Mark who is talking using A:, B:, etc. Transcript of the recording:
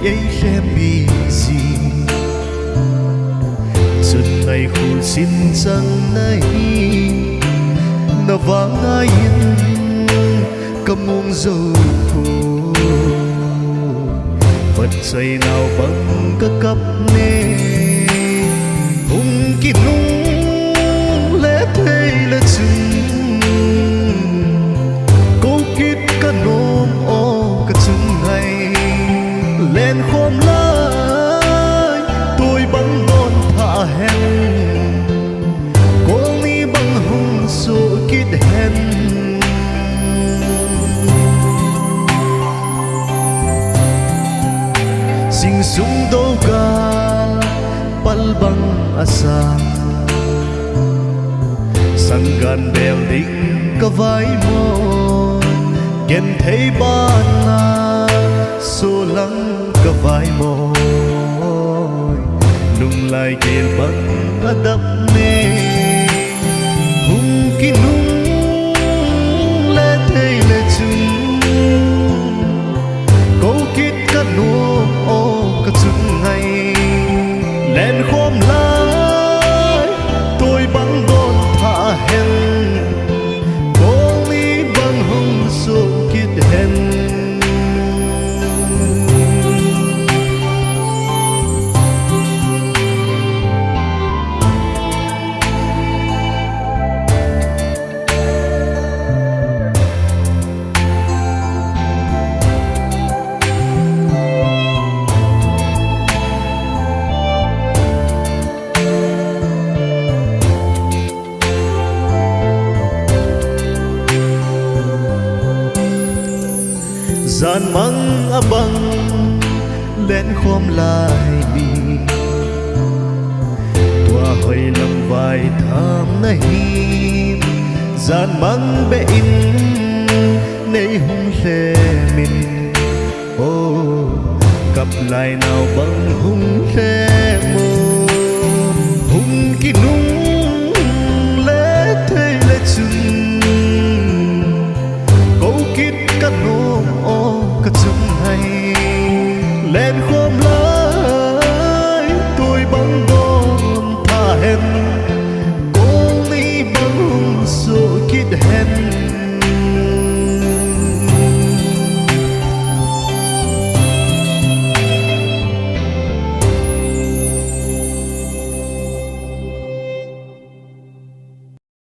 A: ấy xem bị gì chân ngày khu xin rằng này nó vang ai cầm muông dầu khô vật dây nào bằng các cấp nê hùng kỳ nung lẽ thế là chừng câu kết cả nôm ô cả chừng ngày lên khom lại tôi bắn đòn thả hẹn cô mi bằng hùng số kết hẹn sing sung đâu cả pal bang asa sanggan bel ding ka vai mo ken thấy ban na số lăng ka vai mo nung lai kel bang adap ne hung ki nung le thei le chung câu kết ka no o ka chung ngày lên khom lại tôi bắn đòn thả hẹn cô mi bằng hông số kết hẹn gian mang abang lên khom lại mi tua hơi lầm vài tham này gian mang bể in nay hung xe mình ô cặp lại nào bằng hung xe mơ hung kỳ nung lẽ thế lẽ chừng câu kết cả nôm ô cả chung hay lên khom lại tôi bắn đòn thả hẹn cô mi bắn số kết hẹn